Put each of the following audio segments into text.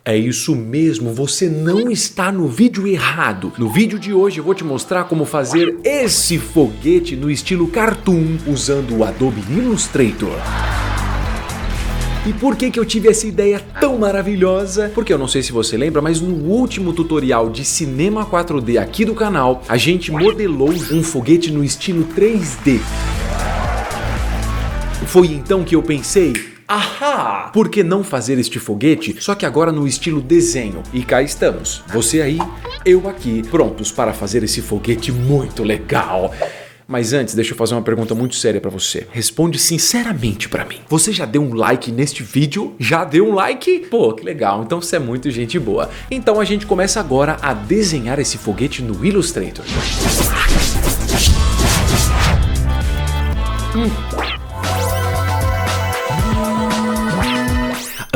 É isso mesmo, você não está no vídeo errado. No vídeo de hoje eu vou te mostrar como fazer esse foguete no estilo cartoon usando o Adobe Illustrator. E por que eu tive essa ideia tão maravilhosa? Porque eu não sei se você lembra, mas no último tutorial de cinema 4D aqui do canal, a gente modelou um foguete no estilo 3D. Foi então que eu pensei, ahá! Por que não fazer este foguete, só que agora no estilo desenho? E cá estamos, você aí, eu aqui, prontos para fazer esse foguete muito legal. Mas antes, deixa eu fazer uma pergunta muito séria pra você. Responde sinceramente pra mim. Você já deu um like neste vídeo? Já deu um like? Pô, que legal, então você é muito gente boa. Então a gente começa agora a desenhar esse foguete no Illustrator.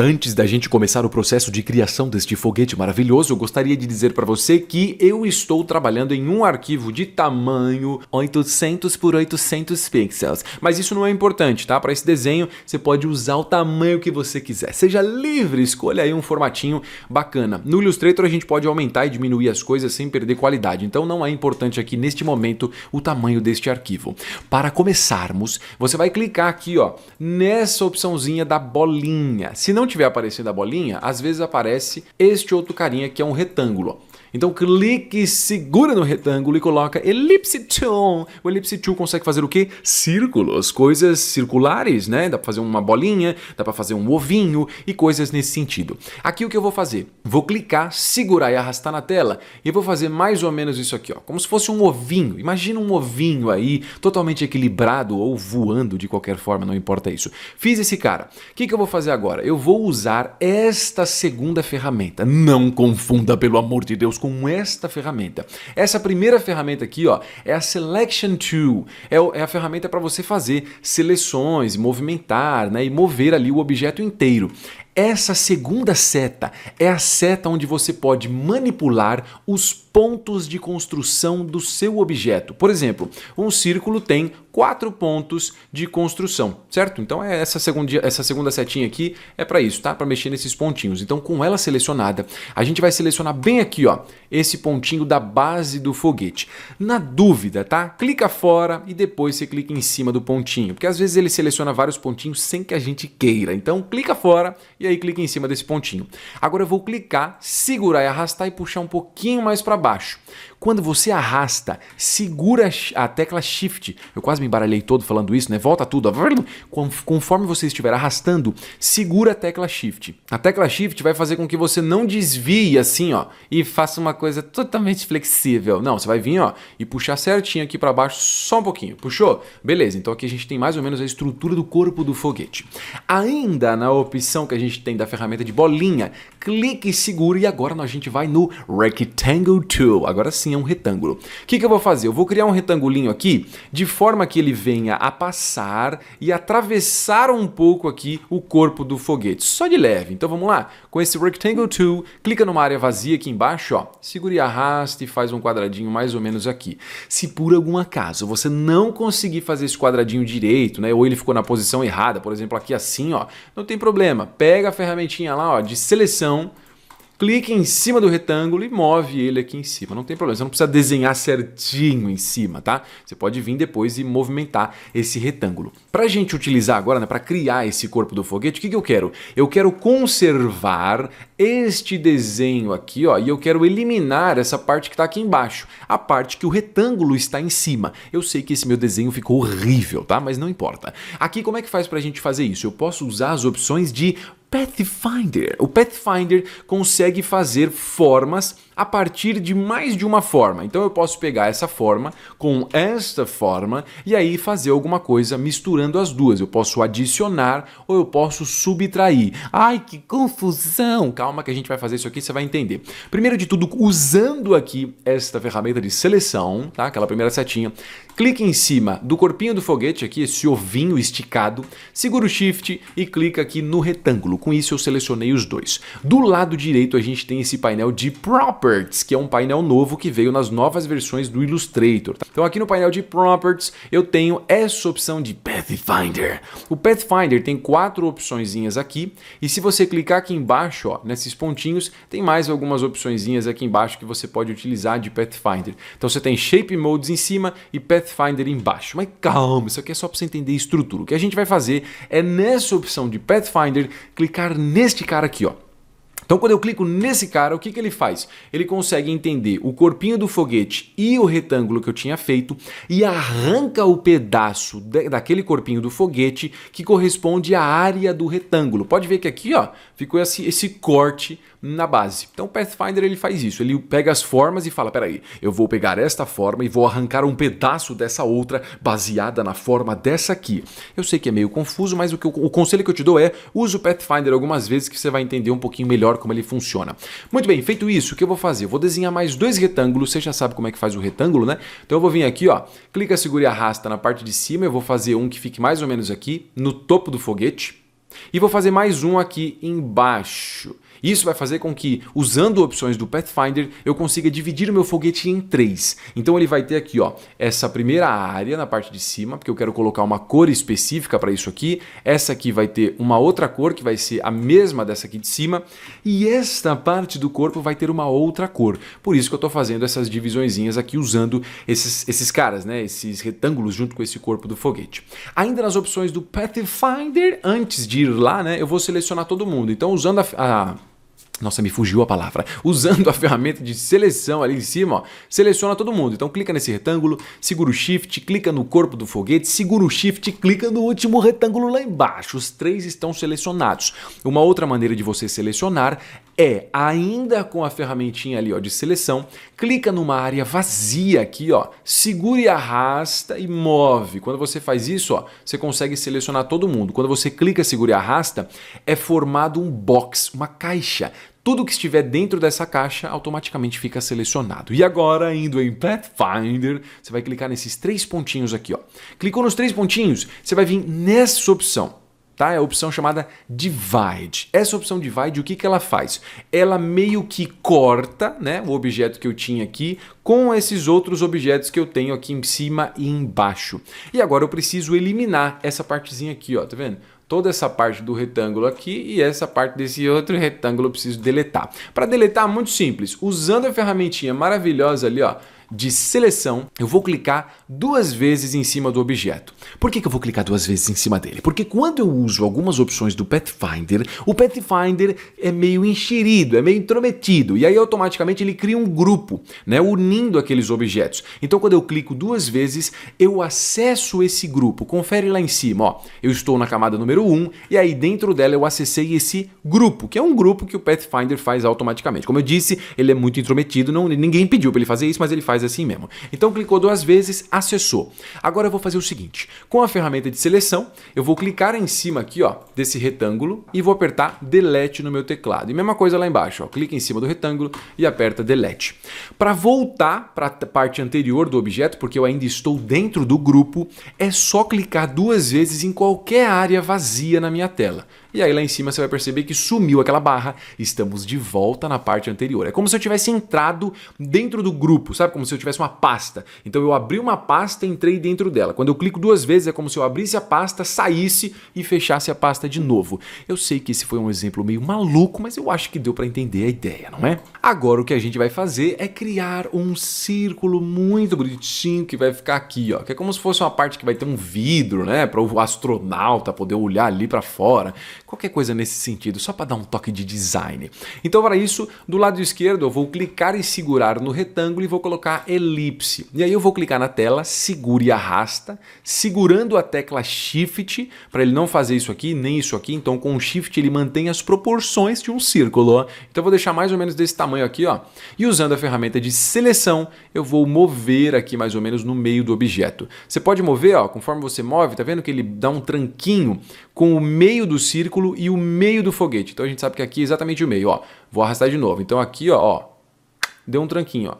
Antes da gente começar o processo de criação deste foguete maravilhoso, eu gostaria de dizer para você que eu estou trabalhando em um arquivo de tamanho 800 por 800 pixels. Mas isso não é importante, tá? Para esse desenho, você pode usar o tamanho que você quiser. Seja livre, escolha aí um formatinho bacana. No Illustrator a gente pode aumentar e diminuir as coisas sem perder qualidade. Então não é importante aqui neste momento o tamanho deste arquivo. Para começarmos, você vai clicar aqui, ó, nessa opçãozinha da bolinha. Se não tiver aparecendo a bolinha, às vezes aparece este outro carinha que é um retângulo. Então clique, segura no retângulo e coloca Ellipse Tool. O Ellipse Tool consegue fazer o quê? Círculos, coisas circulares, né? Dá para fazer uma bolinha, dá para fazer um ovinho e coisas nesse sentido. Aqui o que eu vou fazer? Vou clicar, segurar e arrastar na tela e eu vou fazer mais ou menos isso aqui, ó, como se fosse um ovinho. Imagina um ovinho aí, totalmente equilibrado ou voando de qualquer forma, não importa isso. Fiz esse cara. O que eu vou fazer agora? Eu vou usar esta segunda ferramenta. Não confunda, pelo amor de Deus, com esta ferramenta. Essa primeira ferramenta aqui, ó, é a Selection Tool. É a ferramenta para você fazer seleções, movimentar, né, e mover ali o objeto inteiro. Essa segunda seta é a seta onde você pode manipular os pontos de construção do seu objeto. Por exemplo, um círculo tem 4 pontos de construção, certo? Então essa segunda setinha aqui é para isso, tá? Para mexer nesses pontinhos. Então com ela selecionada, a gente vai selecionar bem aqui, ó, esse pontinho da base do foguete. Na dúvida, tá? Clica fora e depois você clica em cima do pontinho, porque às vezes ele seleciona vários pontinhos sem que a gente queira. Então clica fora e aí clica em cima desse pontinho. Agora eu vou clicar, segurar e arrastar e puxar um pouquinho mais para baixo. Quando você arrasta, segura a tecla Shift. Eu quase me embaralhei todo falando isso, né? Volta tudo. Conforme você estiver arrastando, segura a tecla Shift. A tecla Shift vai fazer com que você não desvie assim, ó, e faça uma coisa totalmente flexível. Não, você vai vir, ó, e puxar certinho aqui para baixo, só um pouquinho. Puxou? Beleza, então aqui a gente tem mais ou menos a estrutura do corpo do foguete. Ainda na opção que a gente tem da ferramenta de bolinha, clique e segura e agora a gente vai no Rectangle Tool. Agora sim é um retângulo. O que eu vou fazer? Eu vou criar um retangulinho aqui de forma que ele venha a passar e atravessar um pouco aqui o corpo do foguete, só de leve. Então vamos lá? Com esse Rectangle Tool, clica numa área vazia aqui embaixo, ó, segura e arrasta e faz um quadradinho mais ou menos aqui. Se por algum acaso você não conseguir fazer esse quadradinho direito, né, ou ele ficou na posição errada, por exemplo aqui assim, ó, não tem problema. Pega a ferramentinha lá, ó, de seleção, clique em cima do retângulo e move ele aqui em cima. Não tem problema, você não precisa desenhar certinho em cima, tá? Você pode vir depois e movimentar esse retângulo. Para a gente utilizar agora, né, para criar esse corpo do foguete, o que eu quero? Eu quero conservar este desenho aqui, ó, e eu quero eliminar essa parte que está aqui embaixo, a parte que o retângulo está em cima. Eu sei que esse meu desenho ficou horrível, tá? Mas não importa. Aqui, como é que faz para a gente fazer isso? Eu posso usar as opções de Pathfinder. O Pathfinder consegue fazer formas a partir de mais de uma forma. Então eu posso pegar essa forma com esta forma e aí fazer alguma coisa misturando as duas. Eu posso adicionar ou eu posso subtrair. Ai, que confusão! Calma que a gente vai fazer isso aqui, você vai entender. Primeiro de tudo, usando aqui esta ferramenta de seleção, tá? Aquela primeira setinha, clique em cima do corpinho do foguete aqui, esse ovinho esticado, segura o Shift e clica aqui no retângulo. Com isso eu selecionei os dois. Do lado direito a gente tem esse painel de Properties. Properties, que é um painel novo que veio nas novas versões do Illustrator. Então aqui no painel de Properties eu tenho essa opção de Pathfinder. O Pathfinder tem 4 opçõezinhas aqui e se você clicar aqui embaixo, ó, nesses pontinhos, tem mais algumas opçõezinhas aqui embaixo que você pode utilizar de Pathfinder. Então você tem Shape Modes em cima e Pathfinder embaixo. Mas calma, isso aqui é só para você entender a estrutura. O que a gente vai fazer é nessa opção de Pathfinder clicar neste cara aqui, ó. Então quando eu clico nesse cara, o que ele faz? Ele consegue entender o corpinho do foguete e o retângulo que eu tinha feito e arranca o pedaço daquele corpinho do foguete que corresponde à área do retângulo. Pode ver que aqui, ó, ficou esse corte na base. Então o Pathfinder ele faz isso, ele pega as formas e fala, peraí, eu vou pegar esta forma e vou arrancar um pedaço dessa outra baseada na forma dessa aqui. Eu sei que é meio confuso, mas o conselho que eu te dou é, use o Pathfinder algumas vezes que você vai entender um pouquinho melhor como ele funciona. Muito bem, feito isso, o que eu vou fazer? Eu vou desenhar mais 2 retângulos, você já sabe como é que faz o retângulo, né? Então eu vou vir aqui, ó, clica, segura e arrasta na parte de cima, eu vou fazer um que fique mais ou menos aqui, no topo do foguete, e vou fazer mais um aqui embaixo. Isso vai fazer com que, usando opções do Pathfinder, eu consiga dividir o meu foguete em 3. Então ele vai ter aqui, ó, essa primeira área na parte de cima, porque eu quero colocar uma cor específica para isso aqui. Essa aqui vai ter uma outra cor, que vai ser a mesma dessa aqui de cima. E esta parte do corpo vai ter uma outra cor. Por isso que eu estou fazendo essas divisõezinhas aqui, usando esses caras, né, esses retângulos junto com esse corpo do foguete. Ainda nas opções do Pathfinder, antes de ir lá, né, eu vou selecionar todo mundo. Então, usando Nossa, me fugiu a palavra. Usando a ferramenta de seleção ali em cima, ó, seleciona todo mundo. Então clica nesse retângulo, segura o Shift, clica no corpo do foguete, segura o Shift e clica no último retângulo lá embaixo. Os 3 estão selecionados. Uma outra maneira de você selecionar é, ainda com a ferramentinha ali, ó, de seleção, clica numa área vazia aqui, ó, segura e arrasta e move. Quando você faz isso, ó, você consegue selecionar todo mundo. Quando você clica, segura e arrasta, é formado um box, uma caixa. Tudo que estiver dentro dessa caixa automaticamente fica selecionado. E agora, indo em Pathfinder, você vai clicar nesses 3 pontinhos aqui, ó. Clicou nos 3 pontinhos, você vai vir nessa opção. Tá? É a opção chamada Divide. Essa opção Divide, o que ela faz? Ela meio que corta, né, o objeto que eu tinha aqui com esses outros objetos que eu tenho aqui em cima e embaixo. E agora eu preciso eliminar essa partezinha aqui, ó, tá vendo? Toda essa parte do retângulo aqui e essa parte desse outro retângulo eu preciso deletar. Para deletar, muito simples. Usando a ferramentinha maravilhosa ali, ó, de seleção, eu vou clicar 2 vezes em cima do objeto. Por que eu vou clicar 2 vezes em cima dele? Porque quando eu uso algumas opções do Pathfinder, o Pathfinder é meio enxerido, é meio intrometido, e aí automaticamente ele cria um grupo, né, unindo aqueles objetos. Então quando eu clico 2 vezes, eu acesso esse grupo. Confere lá em cima, ó, eu estou na camada número 1, e aí dentro dela eu acessei esse grupo, que é um grupo que o Pathfinder faz automaticamente. Como eu disse, ele é muito intrometido, ninguém pediu para ele fazer isso, mas ele faz assim mesmo. Então clicou 2 vezes, acessou. Agora eu vou fazer o seguinte, com a ferramenta de seleção, eu vou clicar em cima aqui, ó, desse retângulo e vou apertar Delete no meu teclado. E mesma coisa lá embaixo, ó, clica em cima do retângulo e aperta Delete. Para voltar para a parte anterior do objeto, porque eu ainda estou dentro do grupo, é só clicar 2 vezes em qualquer área vazia na minha tela. E aí lá em cima você vai perceber que sumiu aquela barra, estamos de volta na parte anterior. É como se eu tivesse entrado dentro do grupo, sabe? Como se eu tivesse uma pasta. Então eu abri uma pasta e entrei dentro dela. Quando eu clico 2 vezes é como se eu abrisse a pasta, saísse e fechasse a pasta de novo. Eu sei que esse foi um exemplo meio maluco, mas eu acho que deu para entender a ideia, não é? Agora o que a gente vai fazer é criar um círculo muito bonitinho que vai ficar aqui, ó. Que é como se fosse uma parte que vai ter um vidro, né? Para o astronauta poder olhar ali para fora. Qualquer coisa nesse sentido, só para dar um toque de design. Então para isso, do lado esquerdo eu vou clicar e segurar no retângulo e vou colocar elipse. E aí eu vou clicar na tela, segura e arrasta, segurando a tecla Shift, para ele não fazer isso aqui, nem isso aqui. Então com o Shift ele mantém as proporções de um círculo, ó. Então eu vou deixar mais ou menos desse tamanho aqui, ó. E usando a ferramenta de seleção, eu vou mover aqui mais ou menos no meio do objeto. Você pode mover, ó, conforme você move, tá vendo que ele dá um tranquinho com o meio do círculo e o meio do foguete. Então a gente sabe que aqui é exatamente o meio, ó. Vou arrastar de novo. Então aqui, ó, deu um tranquinho, ó.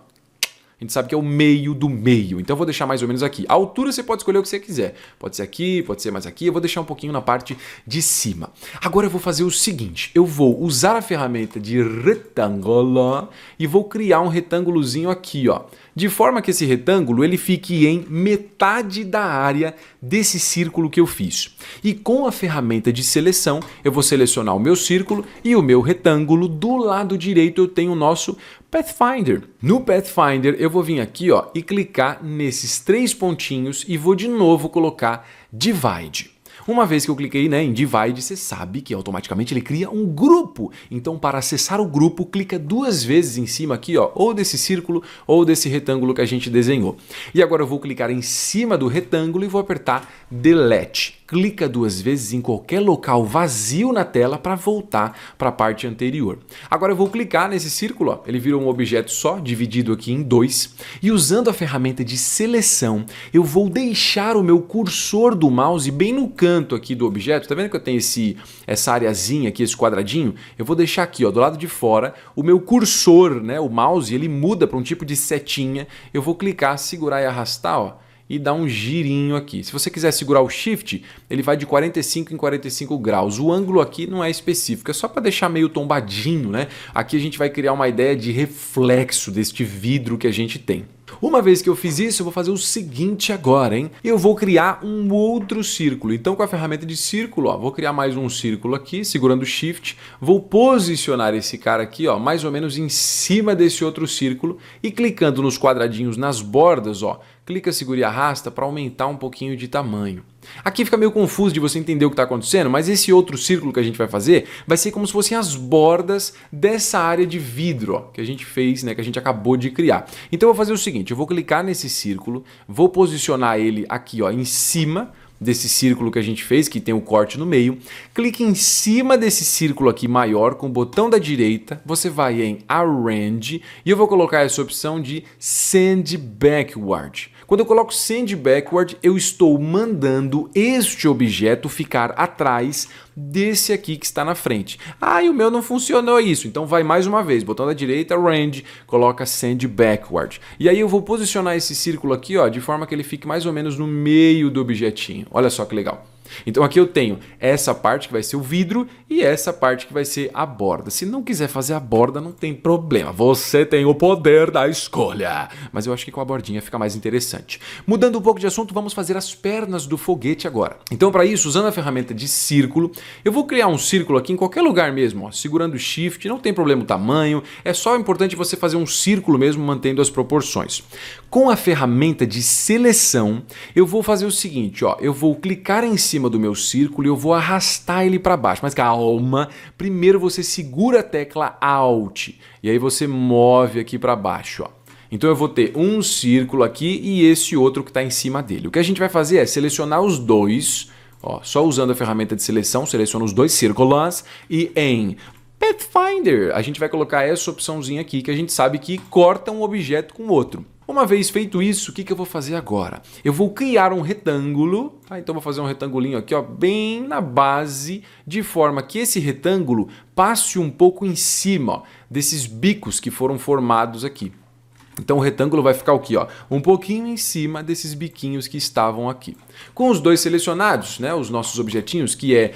A gente sabe que é o meio do meio, então eu vou deixar mais ou menos aqui. A altura você pode escolher o que você quiser. Pode ser aqui, pode ser mais aqui. Eu vou deixar um pouquinho na parte de cima. Agora eu vou fazer o seguinte. Eu vou usar a ferramenta de retângulo e vou criar um retângulozinho aqui, ó. De forma que esse retângulo ele fique em metade da área desse círculo que eu fiz. E com a ferramenta de seleção, eu vou selecionar o meu círculo e o meu retângulo. Do lado direito eu tenho o nosso Pathfinder. No Pathfinder eu vou vir aqui, ó, e clicar nesses 3 pontinhos e vou de novo colocar Divide. Uma vez que eu cliquei, né, em Divide, você sabe que automaticamente ele cria um grupo. Então, para acessar o grupo, clica 2 vezes em cima aqui, ó, ou desse círculo ou desse retângulo que a gente desenhou. E agora eu vou clicar em cima do retângulo e vou apertar Delete. Clica 2 vezes em qualquer local vazio na tela para voltar para a parte anterior. Agora eu vou clicar nesse círculo, ó, ele virou um objeto só, dividido aqui em 2. E usando a ferramenta de seleção, eu vou deixar o meu cursor do mouse bem no canto aqui do objeto. Tá vendo que eu tenho essa areazinha aqui, esse quadradinho? Eu vou deixar aqui, ó, do lado de fora, o meu cursor, né, o mouse, ele muda para um tipo de setinha. Eu vou clicar, segurar e arrastar, ó, e dar um girinho aqui. Se você quiser segurar o Shift, ele vai de 45 em 45 graus. O ângulo aqui não é específico, é só para deixar meio tombadinho, né? Aqui a gente vai criar uma ideia de reflexo deste vidro que a gente tem. Uma vez que eu fiz isso, eu vou fazer o seguinte agora, hein? Eu vou criar um outro círculo. Então, com a ferramenta de círculo, ó, vou criar mais um círculo aqui, segurando o Shift. Vou posicionar esse cara aqui, ó, mais ou menos em cima desse outro círculo e clicando nos quadradinhos nas bordas, ó, clica, segura e arrasta para aumentar um pouquinho de tamanho. Aqui fica meio confuso de você entender o que está acontecendo, mas esse outro círculo que a gente vai fazer vai ser como se fossem as bordas dessa área de vidro, ó, que a gente fez, né, que a gente acabou de criar. Então eu vou fazer o seguinte, eu vou clicar nesse círculo, vou posicionar ele aqui, ó, em cima desse círculo que a gente fez, que tem o corte no meio. Clique em cima desse círculo aqui maior, com o botão da direita, você vai em Arrange e eu vou colocar essa opção de Send Backward. Quando eu coloco Send Backward, eu estou mandando este objeto ficar atrás desse aqui que está na frente. Ah, e o meu não funcionou isso. Então vai mais uma vez, botão da direita, Arrange, coloca Send Backward. E aí eu vou posicionar esse círculo aqui, ó, de forma que ele fique mais ou menos no meio do objetinho. Olha só que legal. Então aqui eu tenho essa parte que vai ser o vidro e essa parte que vai ser a borda. Se não quiser fazer a borda, não tem problema. Você tem o poder da escolha. Mas eu acho que com a bordinha fica mais interessante. Mudando um pouco de assunto, vamos fazer as pernas do foguete agora. Então para isso, usando a ferramenta de círculo, eu vou criar um círculo aqui em qualquer lugar mesmo, ó, segurando o Shift, não tem problema o tamanho, é só importante você fazer um círculo mesmo mantendo as proporções. Com a ferramenta de seleção, eu vou fazer o seguinte, ó, eu vou clicar em cima do meu círculo e eu vou arrastar ele para baixo. Mas calma, primeiro você segura a tecla Alt e aí você move aqui para baixo, ó. Então eu vou ter um círculo aqui e esse outro que está em cima dele. O que a gente vai fazer é selecionar os dois, ó, só usando a ferramenta de seleção, seleciona os dois círculos e em Pathfinder a gente vai colocar essa opçãozinha aqui que a gente sabe que corta um objeto com o outro. Uma vez feito isso, o que eu vou fazer agora? Eu vou criar um retângulo, tá? Então vou fazer um retangulinho aqui, ó, bem na base, de forma que esse retângulo passe um pouco em cima, ó, desses bicos que foram formados aqui. Então o retângulo vai ficar aqui, ó, um pouquinho em cima desses biquinhos que estavam aqui. Com os dois selecionados, né, os nossos objetinhos, que é...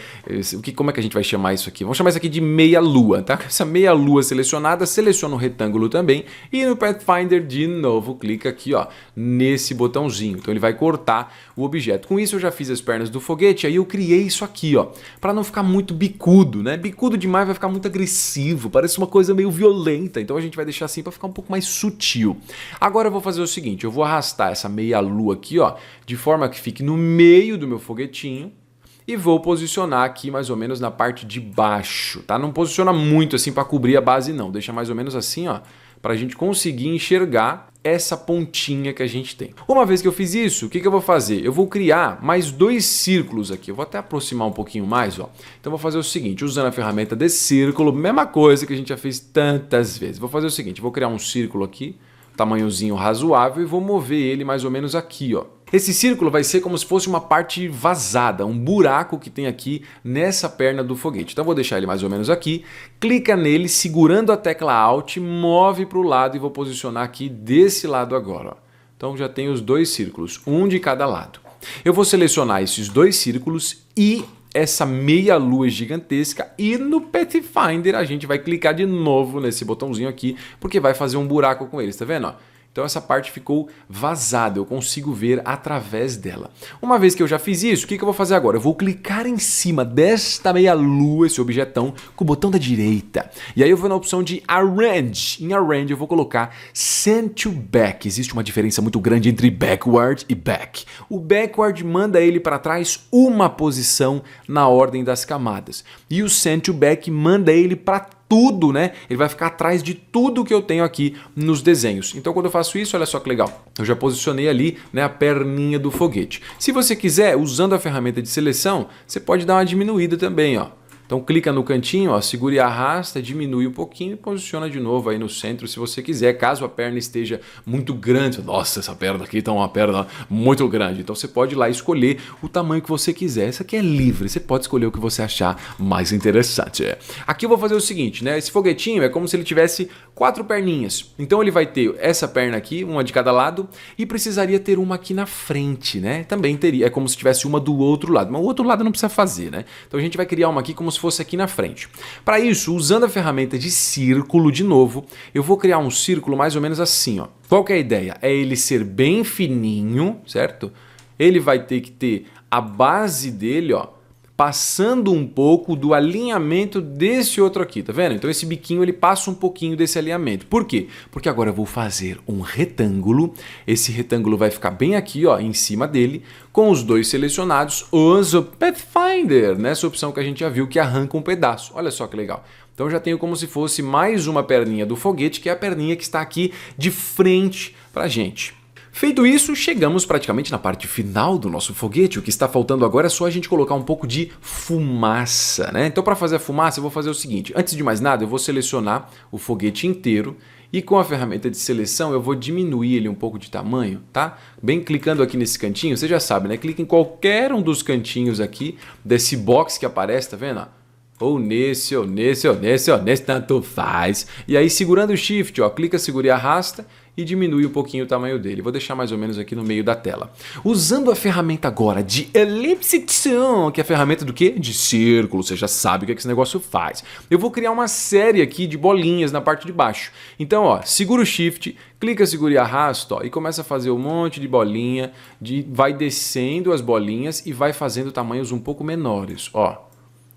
Como é que a gente vai chamar isso aqui? Vamos chamar isso aqui de meia-lua, tá? Essa meia-lua selecionada, seleciona o retângulo também e no Pathfinder, de novo, clica aqui, ó, nesse botãozinho. Então ele vai cortar o objeto. Com isso eu já fiz as pernas do foguete, aí eu criei isso aqui, ó, para não ficar muito bicudo, né? Bicudo demais vai ficar muito agressivo, parece uma coisa meio violenta. Então a gente vai deixar assim para ficar um pouco mais sutil. Agora eu vou fazer o seguinte, eu vou arrastar essa meia-lua aqui, ó, de forma que fique no meio do meu foguetinho e vou posicionar aqui mais ou menos na parte de baixo, tá? Não posiciona muito assim para cobrir a base não, deixa mais ou menos assim, ó, para a gente conseguir enxergar essa pontinha que a gente tem. Uma vez que eu fiz isso, o que eu vou fazer? Eu vou criar mais dois círculos aqui. Eu vou até aproximar um pouquinho mais, ó. Então eu vou fazer o seguinte, usando a ferramenta de círculo, mesma coisa que a gente já fez tantas vezes. Vou fazer o seguinte, vou criar um círculo aqui, tamanhozinho razoável, e vou mover ele mais ou menos aqui, ó. Esse círculo vai ser como se fosse uma parte vazada, um buraco que tem aqui nessa perna do foguete. Então eu vou deixar ele mais ou menos aqui, clica nele, segurando a tecla Alt, move para o lado e vou posicionar aqui desse lado agora. Ó. Então já tem os dois círculos, um de cada lado. Eu vou selecionar esses dois círculos e essa meia lua gigantesca e no Pathfinder a gente vai clicar de novo nesse botãozinho aqui porque vai fazer um buraco com eles, tá vendo? Ó? Então essa parte ficou vazada, eu consigo ver através dela. Uma vez que eu já fiz isso, o que eu vou fazer agora? Eu vou clicar em cima desta meia-lua, esse objetão, com o botão da direita. E aí eu vou na opção de Arrange. Em Arrange eu vou colocar Send to Back. Existe uma diferença muito grande entre Backward e Back. O Backward manda ele para trás uma posição na ordem das camadas. E o Send to Back manda ele para tudo, né? Ele vai ficar atrás de tudo que eu tenho aqui nos desenhos. Então quando eu faço isso, olha só que legal. Eu já posicionei ali, né, a perninha do foguete. Se você quiser, usando a ferramenta de seleção, você pode dar uma diminuída também, ó. Então clica no cantinho, ó, segura e arrasta, diminui um pouquinho e posiciona de novo aí no centro se você quiser, caso a perna esteja muito grande. Nossa, essa perna aqui tá uma perna muito grande. Então você pode ir lá escolher o tamanho que você quiser. Isso aqui é livre, você pode escolher o que você achar mais interessante. Aqui eu vou fazer o seguinte, né? Esse foguetinho é como se ele tivesse 4 perninhas. Então ele vai ter essa perna aqui, uma de cada lado, e precisaria ter uma aqui na frente, né? Também teria, é como se tivesse uma do outro lado, mas o outro lado não precisa fazer, né? Então a gente vai criar uma aqui como se fosse aqui na frente. Para isso, usando a ferramenta de círculo de novo, eu vou criar um círculo mais ou menos assim, ó. Qual que é a ideia? É ele ser bem fininho, certo? Ele vai ter que ter a base dele, ó, passando um pouco do alinhamento desse outro aqui, tá vendo? Então esse biquinho ele passa um pouquinho desse alinhamento. Por quê? Porque agora eu vou fazer um retângulo. Esse retângulo vai ficar bem aqui, ó, em cima dele, com os dois selecionados. Uso Pathfinder, nessa opção que a gente já viu que arranca um pedaço. Olha só que legal. Então já tenho como se fosse mais uma perninha do foguete, que é a perninha que está aqui de frente pra gente. Feito isso, chegamos praticamente na parte final do nosso foguete. O que está faltando agora é só a gente colocar um pouco de fumaça, né? Então para fazer a fumaça eu vou fazer o seguinte. Antes de mais nada eu vou selecionar o foguete inteiro e com a ferramenta de seleção eu vou diminuir ele um pouco de tamanho, tá? Bem clicando aqui nesse cantinho, você já sabe, né? Clica em qualquer um dos cantinhos aqui desse box que aparece, tá vendo? Ou nesse, ou nesse, ou nesse, ou nesse, tanto faz. E aí segurando o Shift, ó, clica, segura e arrasta e diminui um pouquinho o tamanho dele. Vou deixar mais ou menos aqui no meio da tela. Usando a ferramenta agora de Ellipse Tool, que é a ferramenta do quê? De círculo, você já sabe o que esse negócio faz. Eu vou criar uma série aqui de bolinhas na parte de baixo. Então, ó, segura o Shift, clica, segura e arrasta, ó, e começa a fazer um monte de bolinha, vai descendo as bolinhas e vai fazendo tamanhos um pouco menores, ó.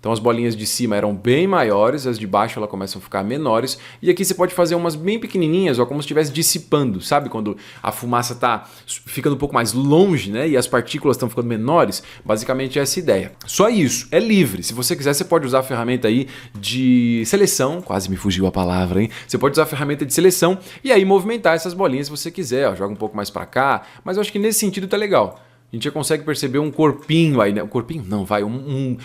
Então as bolinhas de cima eram bem maiores, as de baixo elas começam a ficar menores. E aqui você pode fazer umas bem pequenininhas, ó, como se estivesse dissipando, sabe? Quando a fumaça está ficando um pouco mais longe, né? E as partículas estão ficando menores. Basicamente é essa ideia. Só isso, é livre. Se você quiser, você pode usar a ferramenta aí de seleção. Quase me fugiu a palavra, hein? Você pode usar a ferramenta de seleção e aí movimentar essas bolinhas se você quiser. Ó, joga um pouco mais para cá. Mas eu acho que nesse sentido tá legal. A gente já consegue perceber um corpinho aí, né? Um corpinho? Não, vai, um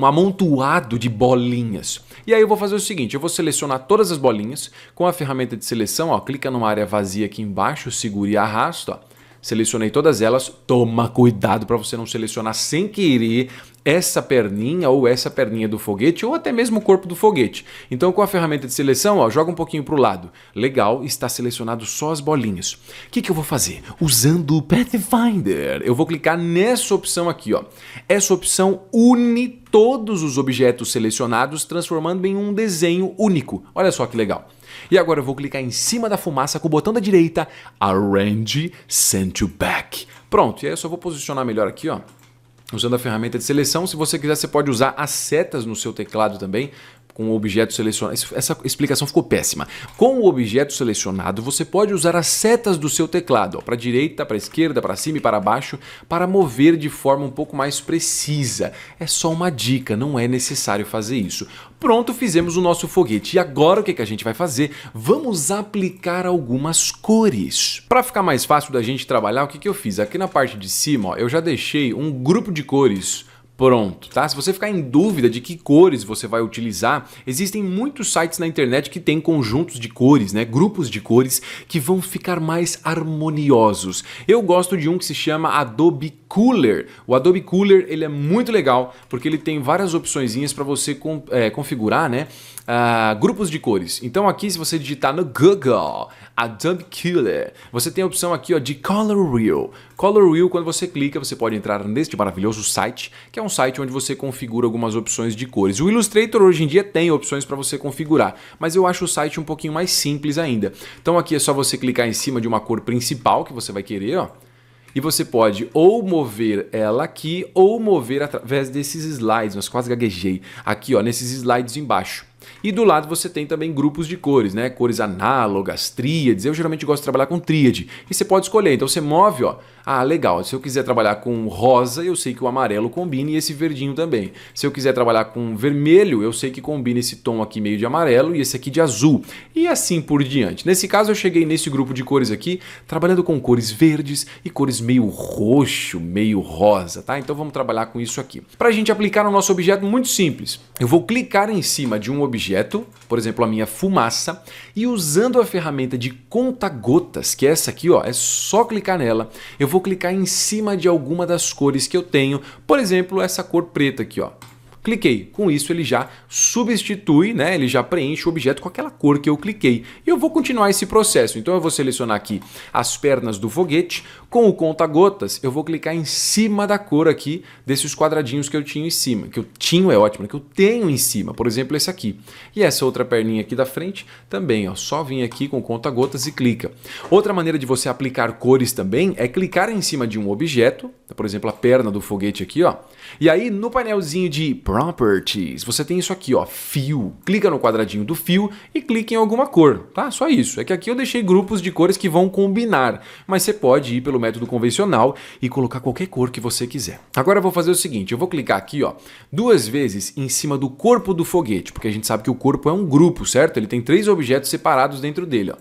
amontoado de bolinhas. E aí eu vou fazer o seguinte, eu vou selecionar todas as bolinhas com a ferramenta de seleção, ó, clica numa área vazia aqui embaixo, segura e arrasta, ó. Selecionei todas elas, toma cuidado para você não selecionar sem querer essa perninha ou essa perninha do foguete ou até mesmo o corpo do foguete. Então com a ferramenta de seleção, ó, joga um pouquinho para o lado. Legal, está selecionado só as bolinhas. O que eu vou fazer? Usando o Pathfinder, eu vou clicar nessa opção aqui. Ó. Essa opção une todos os objetos selecionados, transformando em um desenho único. Olha só que legal. E agora eu vou clicar em cima da fumaça com o botão da direita, Arrange, Send to Back. Pronto, e aí eu só vou posicionar melhor aqui, ó, usando a ferramenta de seleção. Se você quiser, você pode usar as setas no seu teclado também, com o objeto selecionado. Essa explicação ficou péssima. Com o objeto selecionado, você pode usar as setas do seu teclado, para a direita, para a esquerda, para cima e para baixo, para mover de forma um pouco mais precisa. É só uma dica, não é necessário fazer isso. Pronto, fizemos o nosso foguete. E agora o que a gente vai fazer? Vamos aplicar algumas cores. Para ficar mais fácil da gente trabalhar, o que eu fiz? Aqui na parte de cima, ó, eu já deixei um grupo de cores Pronto, tá? Se você ficar em dúvida de que cores você vai utilizar, existem muitos sites na internet que têm conjuntos de cores, né? Grupos de cores que vão ficar mais harmoniosos. Eu gosto de um que se chama Adobe Cooler. O Adobe Cooler, ele é muito legal porque ele tem várias opçõezinhas para você configurar, né? Grupos de cores. Então aqui, se você digitar no Google Adobe Cooler, você tem a opção aqui, ó, de Color Wheel. Color Wheel, quando você clica, você pode entrar neste maravilhoso site, que é um site onde você configura algumas opções de cores. O Illustrator hoje em dia tem opções para você configurar, mas eu acho o site um pouquinho mais simples ainda. Então aqui é só você clicar em cima de uma cor principal que você vai querer, ó. E você pode ou mover ela aqui ou mover através desses slides. Nossa, quase gaguejei. Aqui, ó, nesses slides embaixo. E do lado você tem também grupos de cores, né? Cores análogas, tríades. Eu geralmente gosto de trabalhar com tríade. E você pode escolher. Então você move, ó. Ah, legal. Se eu quiser trabalhar com rosa, eu sei que o amarelo combina e esse verdinho também. Se eu quiser trabalhar com vermelho, eu sei que combina esse tom aqui meio de amarelo e esse aqui de azul. E assim por diante. Nesse caso eu cheguei nesse grupo de cores aqui, trabalhando com cores verdes e cores meio roxo, meio rosa, tá? Então vamos trabalhar com isso aqui. Pra gente aplicar no nosso objeto, muito simples. Eu vou clicar em cima de um objeto, por exemplo, a minha fumaça, e usando a ferramenta de conta-gotas, que é essa aqui, ó, é só clicar nela, eu vou clicar em cima de alguma das cores que eu tenho, por exemplo, essa cor preta aqui, ó. Cliquei. Com isso ele já substitui, né? Ele já preenche o objeto com aquela cor que eu cliquei. E eu vou continuar esse processo. Então eu vou selecionar aqui as pernas do foguete. Com o conta-gotas, eu vou clicar em cima da cor aqui desses quadradinhos que eu tinha em cima. Que eu tinha é ótimo, né? Que eu tenho em cima. Por exemplo, esse aqui. E essa outra perninha aqui da frente também, ó. Só vim aqui com o conta-gotas e clica. Outra maneira de você aplicar cores também é clicar em cima de um objeto. Por exemplo, a perna do foguete aqui, ó. E aí no painelzinho de Properties, você tem isso aqui, ó, fio. Clica no quadradinho do fio e clica em alguma cor, tá? Só isso. É que aqui eu deixei grupos de cores que vão combinar, mas você pode ir pelo método convencional e colocar qualquer cor que você quiser. Agora eu vou fazer o seguinte, eu vou clicar aqui, ó, 2 vezes em cima do corpo do foguete, porque a gente sabe que o corpo é um grupo, certo? Ele tem 3 objetos separados dentro dele, ó.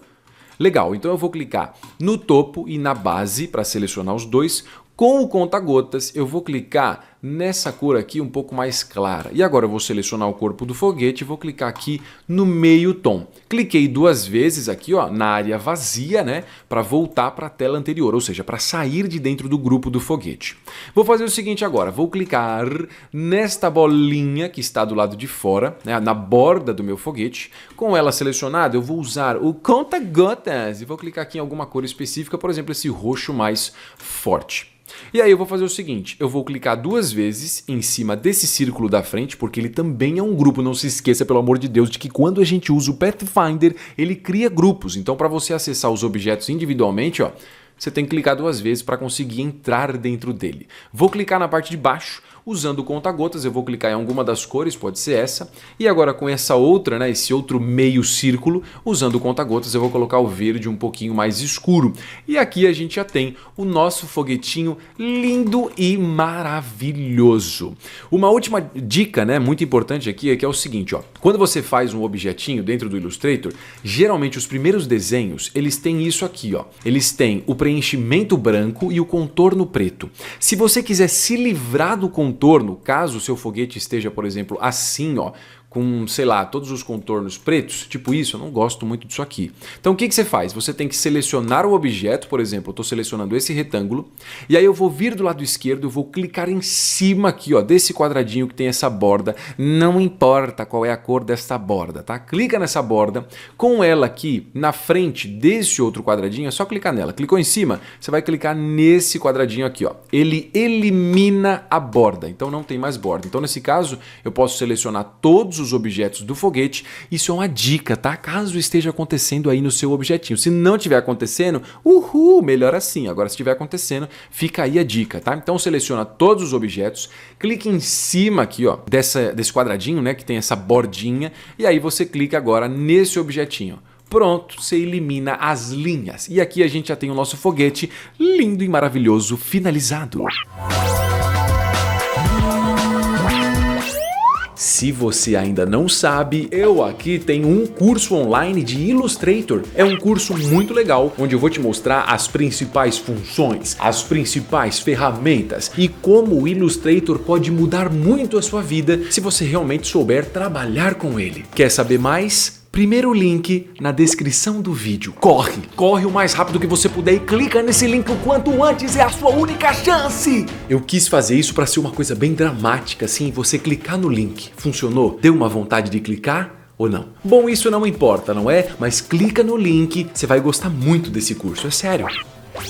Legal, então eu vou clicar no topo e na base para selecionar os dois. Com o conta-gotas, eu vou clicar nessa cor aqui um pouco mais clara. E agora eu vou selecionar o corpo do foguete e vou clicar aqui no meio tom. Cliquei 2 vezes aqui, ó, na área vazia, né, para voltar para a tela anterior, ou seja, para sair de dentro do grupo do foguete. Vou fazer o seguinte agora, vou clicar nesta bolinha que está do lado de fora, né, na borda do meu foguete. Com ela selecionada, eu vou usar o conta-gotas e vou clicar aqui em alguma cor específica, por exemplo, esse roxo mais forte. E aí eu vou fazer o seguinte, eu vou clicar 2 vezes em cima desse círculo da frente, porque ele também é um grupo, não se esqueça, pelo amor de Deus, de que quando a gente usa o Pathfinder, ele cria grupos. Então para você acessar os objetos individualmente, ó, você tem que clicar 2 vezes para conseguir entrar dentro dele. Vou clicar na parte de baixo, usando o conta-gotas, eu vou clicar em alguma das cores, pode ser essa. E agora com essa outra, né, esse outro meio círculo, usando o conta-gotas, eu vou colocar o verde um pouquinho mais escuro. E aqui a gente já tem o nosso foguetinho lindo e maravilhoso. Uma última dica, né, muito importante aqui é que é o seguinte, ó. Quando você faz um objetinho dentro do Illustrator, geralmente os primeiros desenhos, eles têm isso aqui, ó. Eles têm o preenchimento branco e o contorno preto. Se você quiser se livrar do contorno, caso o seu foguete esteja, por exemplo, assim, ó, com, sei lá, todos os contornos pretos, tipo isso, eu não gosto muito disso aqui. Então o que você faz? Você tem que selecionar o objeto, por exemplo, eu estou selecionando esse retângulo, e aí eu vou vir do lado esquerdo, eu vou clicar em cima aqui, ó, desse quadradinho que tem essa borda, não importa qual é a cor desta borda, tá? Clica nessa borda, com ela aqui na frente desse outro quadradinho, é só clicar nela. Clicou em cima, você vai clicar nesse quadradinho aqui, ó. Ele elimina a borda, então não tem mais borda. Então nesse caso, eu posso selecionar todos os objetos do foguete. Isso é uma dica, tá? Caso esteja acontecendo aí no seu objetinho. Se não estiver acontecendo, melhor assim. Agora se estiver acontecendo, fica aí a dica, tá? Então seleciona todos os objetos, clique em cima aqui, ó, desse quadradinho, né, que tem essa bordinha, e aí você clica agora nesse objetinho. Pronto, você elimina as linhas. E aqui a gente já tem o nosso foguete lindo e maravilhoso finalizado. Se você ainda não sabe, eu aqui tenho um curso online de Illustrator. É um curso muito legal, onde eu vou te mostrar as principais funções, as principais ferramentas e como o Illustrator pode mudar muito a sua vida se você realmente souber trabalhar com ele. Quer saber mais? Primeiro link na descrição do vídeo. Corre o mais rápido que você puder e clica nesse link o quanto antes, é a sua única chance! Eu quis fazer isso para ser uma coisa bem dramática, assim, você clicar no link. Funcionou? Deu uma vontade de clicar? Ou não? Bom, isso não importa, não é? Mas clica no link, você vai gostar muito desse curso, é sério.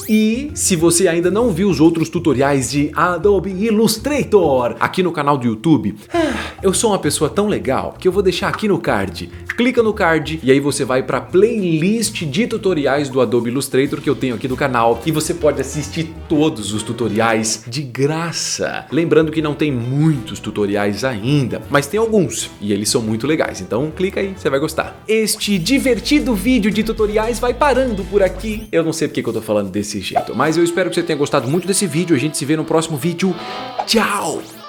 E se você ainda não viu os outros tutoriais de Adobe Illustrator aqui no canal do YouTube, eu sou uma pessoa tão legal que eu vou deixar aqui no card. Clica no card e aí você vai para a playlist de tutoriais do Adobe Illustrator que eu tenho aqui no canal e você pode assistir todos os tutoriais de graça. Lembrando que não tem muitos tutoriais ainda, mas tem alguns e eles são muito legais, então clica aí, você vai gostar. Este divertido vídeo de tutoriais vai parando por aqui. Eu não sei porque que eu tô falando desse jeito, mas eu espero que você tenha gostado muito desse vídeo. A gente se vê no próximo vídeo. Tchau!